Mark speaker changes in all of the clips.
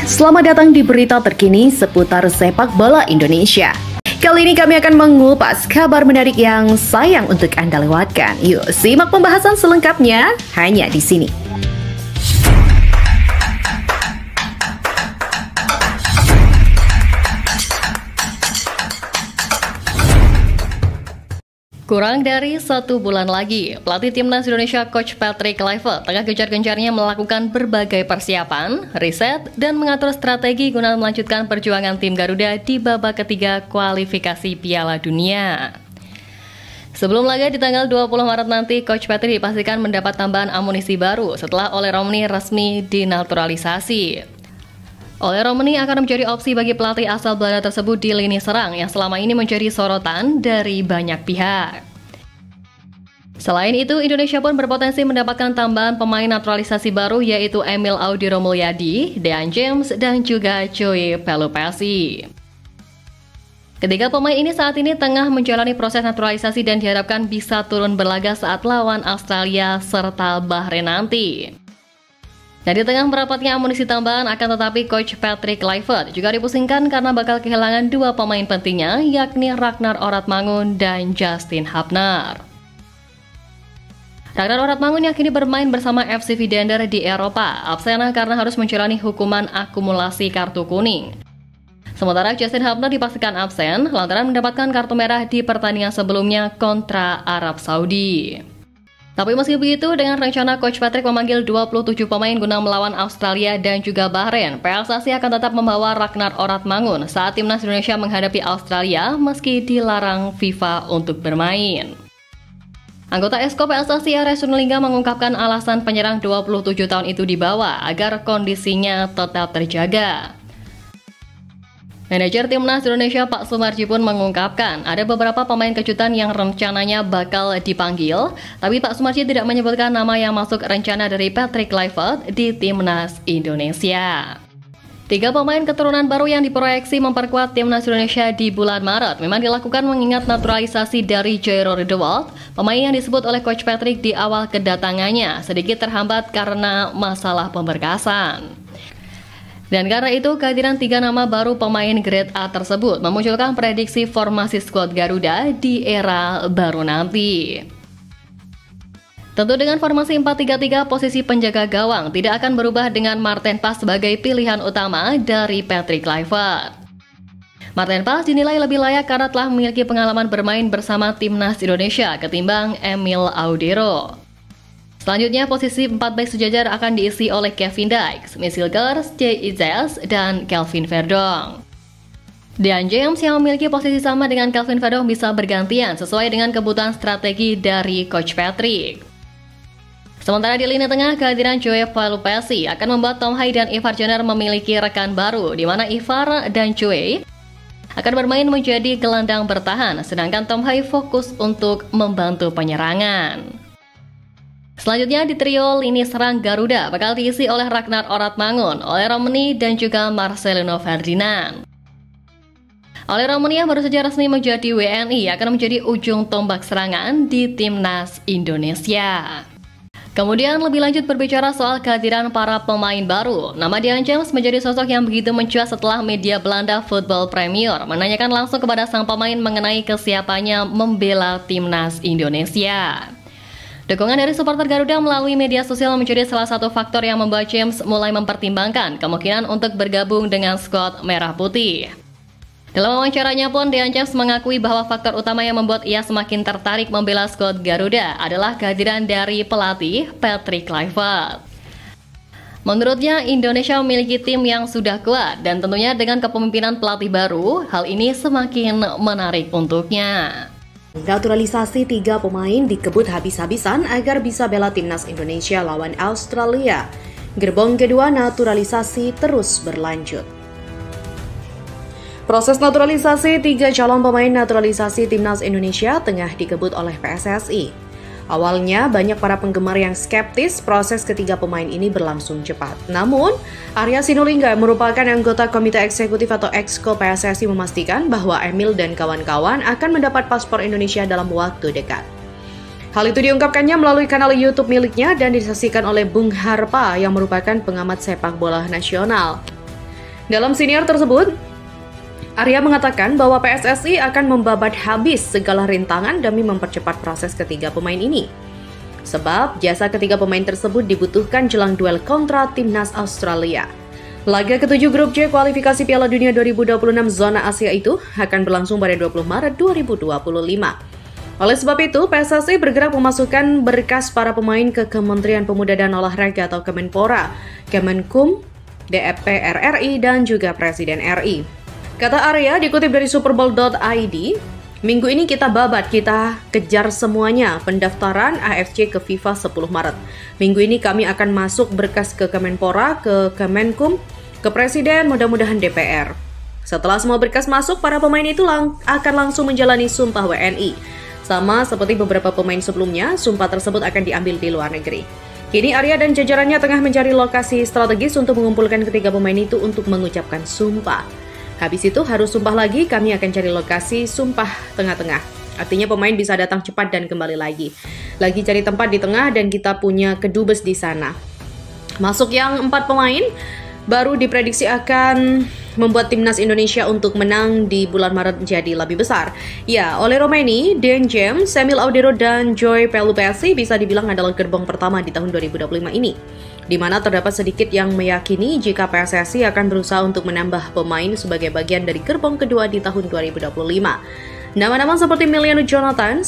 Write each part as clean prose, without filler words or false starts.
Speaker 1: Selamat datang di berita terkini seputar sepak bola Indonesia. Kali ini kami akan mengupas kabar menarik yang sayang untuk Anda lewatkan. Yuk, simak pembahasan selengkapnya hanya di sini. Kurang dari 1 bulan lagi, pelatih timnas Indonesia Coach Patrick Kluivert tengah gencar-gencarnya melakukan berbagai persiapan, riset, dan mengatur strategi guna melanjutkan perjuangan tim Garuda di babak ketiga kualifikasi Piala Dunia. Sebelum laga di tanggal 20 Maret nanti, Coach Patrick dipastikan mendapat tambahan amunisi baru setelah Ole Romani resmi dinaturalisasi. Ole Romani akan menjadi opsi bagi pelatih asal Belanda tersebut di lini serang yang selama ini menjadi sorotan dari banyak pihak. Selain itu, Indonesia pun berpotensi mendapatkan tambahan pemain naturalisasi baru yaitu Emil Audiro Mulyadi, Dean James, dan juga Joey Pelupessy. Ketiga pemain ini saat ini tengah menjalani proses naturalisasi dan diharapkan bisa turun berlaga saat lawan Australia serta Bahrain nanti. Dan di tengah merapatnya amunisi tambahan akan tetapi Coach Patrick Kluivert juga dipusingkan karena bakal kehilangan 2 pemain pentingnya yakni Ragnar Oratmangun dan Justin Hubner. Ragnar Oratmangun yang kini bermain bersama FC Vidender di Eropa absen karena harus menjalani hukuman akumulasi kartu kuning. Sementara Justin Hubner dipastikan absen lantaran mendapatkan kartu merah di pertandingan sebelumnya kontra Arab Saudi. Tapi meski begitu, dengan rencana Coach Patrick memanggil 27 pemain guna melawan Australia dan juga Bahrain, PSSI akan tetap membawa Ragnar Oratmangun saat timnas Indonesia menghadapi Australia meski dilarang FIFA untuk bermain. Anggota Esko PSSI Ares Sunelingga mengungkapkan alasan penyerang 27 tahun itu dibawa agar kondisinya tetap terjaga. Manajer Timnas Indonesia Pak Sumarji pun mengungkapkan ada beberapa pemain kejutan yang rencananya bakal dipanggil, tapi Pak Sumarji tidak menyebutkan nama yang masuk rencana dari Patrick Kluivert di Timnas Indonesia. 3 pemain keturunan baru yang diproyeksi memperkuat Timnas Indonesia di bulan Maret memang dilakukan mengingat naturalisasi dari Jairo Riedewald, pemain yang disebut oleh Coach Patrick di awal kedatangannya sedikit terhambat karena masalah pemberkasan. Dan karena itu, kehadiran 3 nama baru pemain grade A tersebut memunculkan prediksi formasi skuad Garuda di era baru nanti. Tentu dengan formasi 4-3-3, posisi penjaga gawang tidak akan berubah dengan Marten Pas sebagai pilihan utama dari Patrick Kluivert. Marten Pas dinilai lebih layak karena telah memiliki pengalaman bermain bersama Timnas Indonesia ketimbang Emil Audiro. Selanjutnya, posisi 4 bek sejajar akan diisi oleh Kevin Dykes, Misilkers, J. Izes, dan Kelvin Verdong. Dean James yang memiliki posisi sama dengan Kelvin Verdong bisa bergantian sesuai dengan kebutuhan strategi dari Coach Patrick. Sementara di lini tengah, kehadiran Joey Pelupessy akan membuat Tom Hai dan Ivar Jenner memiliki rekan baru, di mana Ivar dan Joey akan bermain menjadi gelandang bertahan, sedangkan Tom Hai fokus untuk membantu penyerangan. Selanjutnya di trio lini serang Garuda bakal diisi oleh Ragnar Oratmangun, Ole Romani, dan juga Marcelino Ferdinand. Ole Romani yang baru saja resmi menjadi WNI akan menjadi ujung tombak serangan di Timnas Indonesia. Kemudian lebih lanjut berbicara soal kehadiran para pemain baru, nama Dean James menjadi sosok yang begitu mencuat setelah media Belanda Football Premier menanyakan langsung kepada sang pemain mengenai kesiapannya membela Timnas Indonesia. Dukungan dari supporter Garuda melalui media sosial menjadi salah satu faktor yang membuat James mulai mempertimbangkan kemungkinan untuk bergabung dengan skuad Merah Putih. Dalam wawancaranya pun, Dean James mengakui bahwa faktor utama yang membuat ia semakin tertarik membela skuad Garuda adalah kehadiran dari pelatih Patrick Kluivert. Menurutnya, Indonesia memiliki tim yang sudah kuat dan tentunya dengan kepemimpinan pelatih baru, hal ini semakin menarik untuknya.
Speaker 2: Naturalisasi 3 pemain dikebut habis-habisan agar bisa bela timnas Indonesia lawan Australia. Gerbong kedua naturalisasi terus berlanjut. Proses naturalisasi 3 calon pemain naturalisasi timnas Indonesia tengah dikebut oleh PSSI. Awalnya, banyak para penggemar yang skeptis proses ketiga pemain ini berlangsung cepat. Namun, Arya Sinulinga yang merupakan anggota Komite Eksekutif atau Exco PSSI memastikan bahwa Emil dan kawan-kawan akan mendapat paspor Indonesia dalam waktu dekat. Hal itu diungkapkannya melalui kanal YouTube miliknya dan disaksikan oleh Bung Harpa yang merupakan pengamat sepak bola nasional. Dalam siniar tersebut, Arya mengatakan bahwa PSSI akan membabat habis segala rintangan demi mempercepat proses ketiga pemain ini. Sebab jasa ketiga pemain tersebut dibutuhkan jelang duel kontra timnas Australia. Laga ke-7 grup C kualifikasi Piala Dunia 2026 zona Asia itu akan berlangsung pada 20 Maret 2025. Oleh sebab itu, PSSI bergerak memasukkan berkas para pemain ke Kementerian Pemuda dan Olahraga atau Kemenpora, Kemenkum, DFP RRI, dan juga Presiden RI. Kata Arya dikutip dari superbowl.id, minggu ini kita babat, kita kejar semuanya pendaftaran AFC ke FIFA 10 Maret. Minggu ini kami akan masuk berkas ke Kemenpora, ke Kemenkum, ke Presiden, mudah-mudahan DPR. Setelah semua berkas masuk, para pemain itu akan langsung menjalani sumpah WNI. Sama seperti beberapa pemain sebelumnya, sumpah tersebut akan diambil di luar negeri. Kini Arya dan jajarannya tengah mencari lokasi strategis untuk mengumpulkan ketiga pemain itu untuk mengucapkan sumpah. Habis itu harus sumpah lagi, kami akan cari lokasi sumpah tengah-tengah. Artinya pemain bisa datang cepat dan kembali lagi. Lagi cari tempat di tengah dan kita punya kedubes di sana. Masuk yang 4 pemain, baru diprediksi akan membuat timnas Indonesia untuk menang di bulan Maret jadi lebih besar. Ya, Ole Romeni, Dan James, Samuel Audero, dan Joy Pelupesi bisa dibilang adalah gerbong pertama di tahun 2025 ini. Di mana terdapat sedikit yang meyakini jika PSSI akan berusaha untuk menambah pemain sebagai bagian dari gerbong kedua di tahun 2025. Nama-nama seperti Emiliano Jonathan,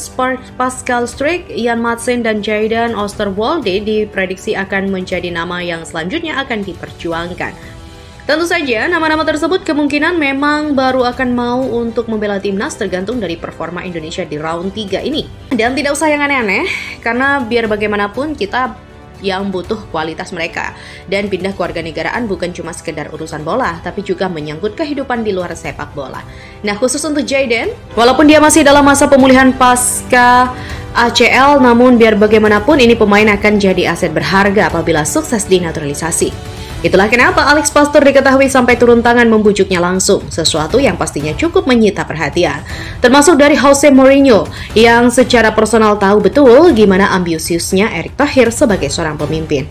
Speaker 2: Pascal Struijk, Ian Madsen, dan Jayden Oosterwolde diprediksi akan menjadi nama yang selanjutnya akan diperjuangkan. Tentu saja, nama-nama tersebut kemungkinan memang baru akan mau untuk membela timnas tergantung dari performa Indonesia di round 3 ini. Dan tidak usah yang aneh-aneh, karena biar bagaimanapun kita yang butuh kualitas mereka. Dan pindah kewarganegaraan bukan cuma sekedar urusan bola, tapi juga menyangkut kehidupan di luar sepak bola. Nah, khusus untuk Jayden, walaupun dia masih dalam masa pemulihan pasca ACL, namun biar bagaimanapun ini pemain akan jadi aset berharga apabila sukses dinaturalisasi. Itulah kenapa Alex Pastor diketahui sampai turun tangan membujuknya langsung, sesuatu yang pastinya cukup menyita perhatian. Termasuk dari Jose Mourinho, yang secara personal tahu betul gimana ambisiusnya Erick Thohir sebagai seorang pemimpin.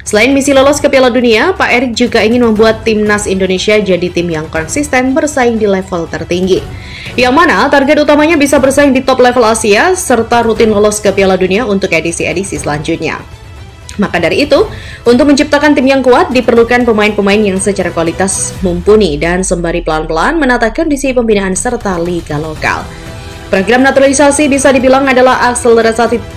Speaker 2: Selain misi lolos ke Piala Dunia, Pak Erick juga ingin membuat timnas Indonesia jadi tim yang konsisten bersaing di level tertinggi. Yang mana target utamanya bisa bersaing di top level Asia, serta rutin lolos ke Piala Dunia untuk edisi-edisi selanjutnya. Maka dari itu, untuk menciptakan tim yang kuat diperlukan pemain-pemain yang secara kualitas mumpuni dan sembari pelan-pelan menata kondisi pembinaan serta liga lokal. Program naturalisasi bisa dibilang adalah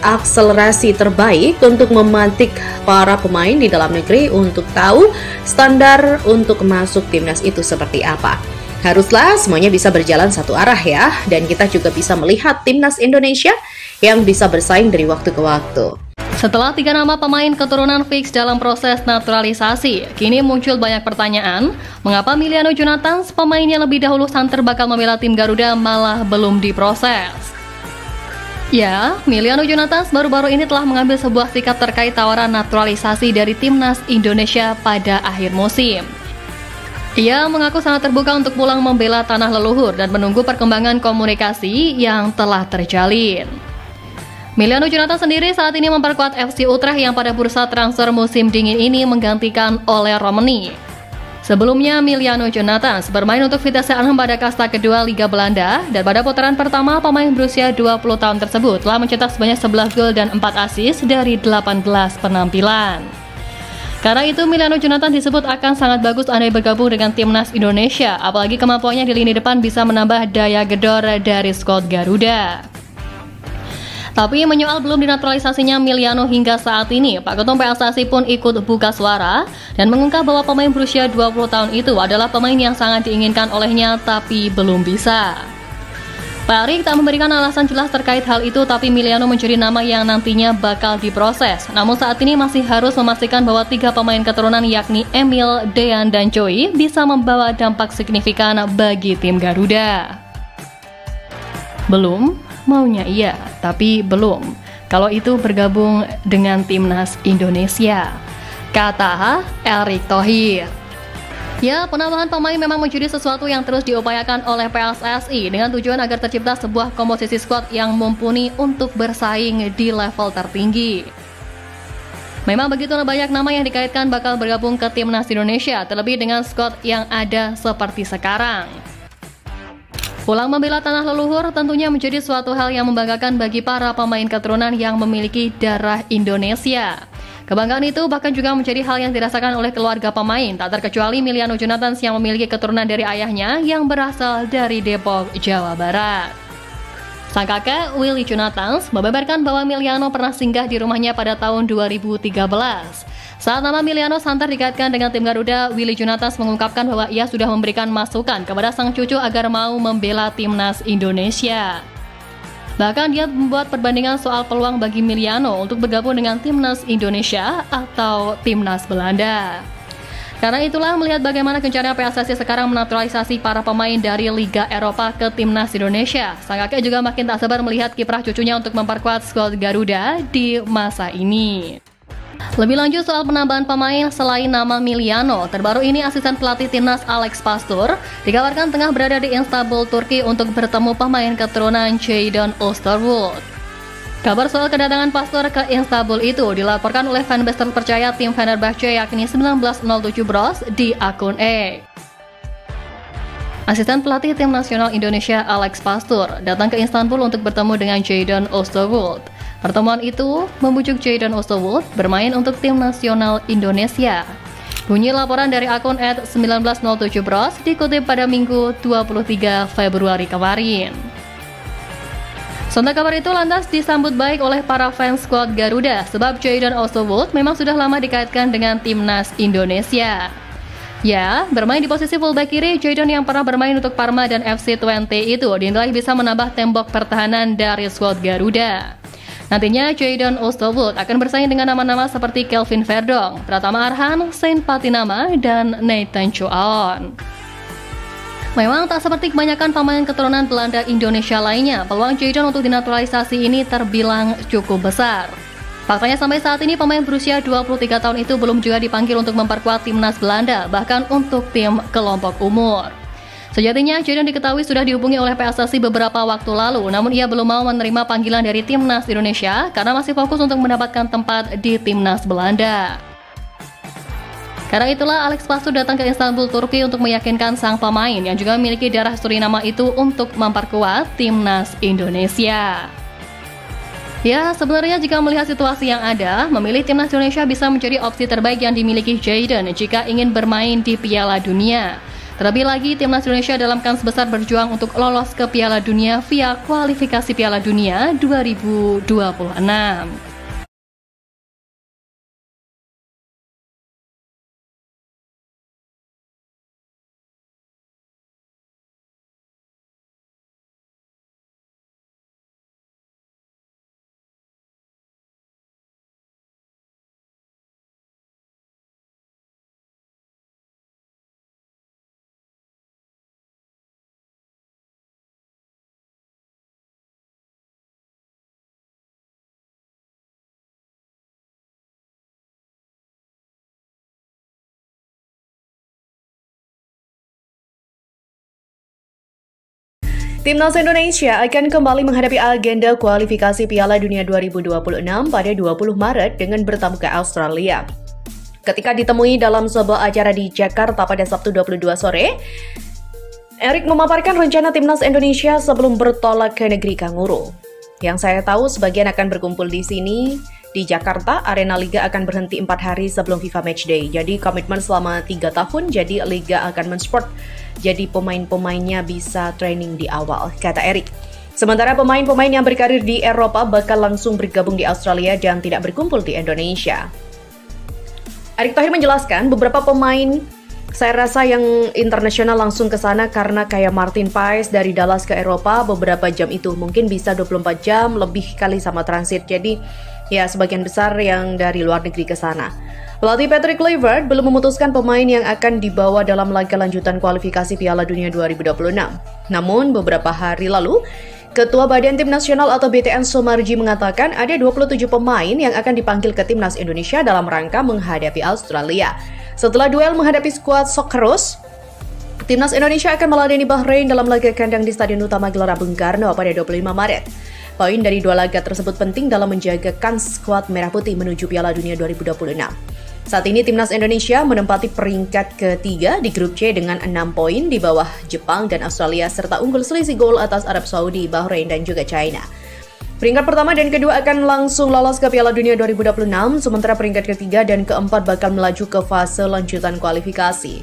Speaker 2: akselerasi terbaik untuk memantik para pemain di dalam negeri untuk tahu standar untuk masuk timnas itu seperti apa. Haruslah semuanya bisa berjalan satu arah ya, dan kita juga bisa melihat timnas Indonesia yang bisa bersaing dari waktu ke waktu.
Speaker 1: Setelah 3 nama pemain keturunan fix dalam proses naturalisasi, kini muncul banyak pertanyaan, mengapa Emiliano Jonathan, pemain yang lebih dahulu santer bakal membela tim Garuda, malah belum diproses? Ya, Emiliano Jonathan baru-baru ini telah mengambil sebuah sikap terkait tawaran naturalisasi dari timnas Indonesia pada akhir musim. Ia mengaku sangat terbuka untuk pulang membela tanah leluhur dan menunggu perkembangan komunikasi yang telah terjalin. Emiliano Jonathan sendiri saat ini memperkuat FC Utrecht yang pada bursa transfer musim dingin ini menggantikan Ole Romeni. Sebelumnya, Emiliano Jonathan bermain untuk Vitesse Arnhem pada kasta kedua Liga Belanda, dan pada putaran pertama pemain berusia 20 tahun tersebut telah mencetak sebanyak 11 gol dan 4 assist dari 18 penampilan. Karena itu, Emiliano Jonathan disebut akan sangat bagus andai bergabung dengan timnas Indonesia, apalagi kemampuannya di lini depan bisa menambah daya gedor dari skuad Garuda. Tapi menyoal belum dinaturalisasinya Emiliano hingga saat ini, Pak Ketum PSSI pun ikut buka suara dan mengungkap bahwa pemain berusia 20 tahun itu adalah pemain yang sangat diinginkan olehnya tapi belum bisa. Pak Erick tak memberikan alasan jelas terkait hal itu, tapi Emiliano mencuri nama yang nantinya bakal diproses. Namun saat ini masih harus memastikan bahwa 3 pemain keturunan yakni Emil, Dean, dan Joey bisa membawa dampak signifikan bagi tim Garuda. Belum? Maunya iya, tapi belum. Kalau itu bergabung dengan timnas Indonesia, kata Erick Thohir. Ya, penambahan pemain memang menjadi sesuatu yang terus diupayakan oleh PSSI dengan tujuan agar tercipta sebuah komposisi skuad yang mumpuni untuk bersaing di level tertinggi. Memang begitu banyak nama yang dikaitkan bakal bergabung ke timnas Indonesia, terlebih dengan skuad yang ada seperti sekarang. Pulang membela tanah leluhur tentunya menjadi suatu hal yang membanggakan bagi para pemain keturunan yang memiliki darah Indonesia. Kebanggaan itu bahkan juga menjadi hal yang dirasakan oleh keluarga pemain, tak terkecuali Miliano Jonathans yang memiliki keturunan dari ayahnya yang berasal dari Depok, Jawa Barat. Sang kakek, Willy Jonathans, membeberkan bahwa Miliano pernah singgah di rumahnya pada tahun 2013. Saat nama Miliano santer dikaitkan dengan tim Garuda, Willy Jonathans mengungkapkan bahwa ia sudah memberikan masukan kepada sang cucu agar mau membela timnas Indonesia. Bahkan dia membuat perbandingan soal peluang bagi Miliano untuk bergabung dengan timnas Indonesia atau timnas Belanda. Karena itulah, melihat bagaimana gencarnya PSSI sekarang menaturalisasi para pemain dari Liga Eropa ke timnas Indonesia, sang kakek juga makin tak sabar melihat kiprah cucunya untuk memperkuat skuad Garuda di masa ini. Lebih lanjut soal penambahan pemain selain nama Miliano, terbaru ini asisten pelatih timnas Alex Pastur dikabarkan tengah berada di Istanbul, Turki untuk bertemu pemain keturunan Jadon Oosterwolde. Kabar soal kedatangan Pastur ke Istanbul itu dilaporkan oleh fanbase terpercaya tim Fenerbahce yakni 1907 Bros di akun X. Asisten pelatih tim nasional Indonesia Alex Pastur datang ke Istanbul untuk bertemu dengan Jadon Oosterwolde. Pertemuan itu membujuk Jadon Oosterwolde bermain untuk tim nasional Indonesia. Bunyi laporan dari akun @1907 Bros dikutip pada Minggu 23 Februari kemarin. Sontak kabar itu lantas disambut baik oleh para fans skuad Garuda sebab Jadon Oosterwolde memang sudah lama dikaitkan dengan timnas Indonesia. Ya, bermain di posisi fullback kiri, Jadon yang pernah bermain untuk Parma dan FC Twente itu dinilai bisa menambah tembok pertahanan dari skuad Garuda. Nantinya Jadon Oosterwolde akan bersaing dengan nama-nama seperti Kelvin Verdong, Pratama Arhan, Saint Patinama, dan Nathan Choaon. Memang tak seperti kebanyakan pemain keturunan Belanda Indonesia lainnya, peluang Jadon untuk dinaturalisasi ini terbilang cukup besar. Faktanya sampai saat ini pemain berusia 23 tahun itu belum juga dipanggil untuk memperkuat timnas Belanda, bahkan untuk tim kelompok umur. Sejatinya Jadon diketahui sudah dihubungi oleh PSSI beberapa waktu lalu, namun ia belum mau menerima panggilan dari timnas Indonesia karena masih fokus untuk mendapatkan tempat di timnas Belanda. Karena itulah Alex Pastur datang ke Istanbul, Turki untuk meyakinkan sang pemain yang juga memiliki darah Suriname itu untuk memperkuat timnas Indonesia. Ya, sebenarnya jika melihat situasi yang ada, memilih timnas Indonesia bisa menjadi opsi terbaik yang dimiliki Jadon jika ingin bermain di Piala Dunia. Terlebih lagi, timnas Indonesia dalam kans besar berjuang untuk lolos ke Piala Dunia via kualifikasi Piala Dunia 2026.
Speaker 2: Timnas Indonesia akan kembali menghadapi agenda kualifikasi Piala Dunia 2026 pada 20 Maret dengan bertamu ke Australia. Ketika ditemui dalam sebuah acara di Jakarta pada Sabtu 22 sore, Erik memaparkan rencana Timnas Indonesia sebelum bertolak ke negeri kanguru. Yang saya tahu sebagian akan berkumpul di sini, di Jakarta. Arena Liga akan berhenti 4 hari sebelum FIFA Matchday. Jadi komitmen selama 3 tahun, jadi Liga akan mensupport. Jadi pemain-pemainnya bisa training di awal, kata Erik. Sementara pemain-pemain yang berkarir di Eropa bakal langsung bergabung di Australia dan tidak berkumpul di Indonesia. Erick Thohir menjelaskan beberapa pemain saya rasa yang internasional langsung ke sana karena kayak Martin Paes dari Dallas ke Eropa beberapa jam itu. Mungkin bisa 24 jam lebih kali sama transit. Jadi ya sebagian besar yang dari luar negeri ke sana. Pelatih Patrick Kluivert belum memutuskan pemain yang akan dibawa dalam laga lanjutan kualifikasi Piala Dunia 2026. Namun beberapa hari lalu, Ketua Badan Tim Nasional atau BTN Soemarji mengatakan ada 27 pemain yang akan dipanggil ke Timnas Indonesia dalam rangka menghadapi Australia. Setelah duel menghadapi skuad Socceroos, Timnas Indonesia akan meladeni Bahrain dalam laga kandang di Stadion Utama Gelora Bung Karno pada 25 Maret. Poin dari 2 laga tersebut penting dalam menjaga kans skuad Merah Putih menuju Piala Dunia 2026. Saat ini Timnas Indonesia menempati peringkat ketiga di grup C dengan 6 poin di bawah Jepang dan Australia serta unggul selisih gol atas Arab Saudi, Bahrain, dan juga China. Peringkat pertama dan kedua akan langsung lolos ke Piala Dunia 2026, sementara peringkat ketiga dan keempat bakal melaju ke fase lanjutan kualifikasi.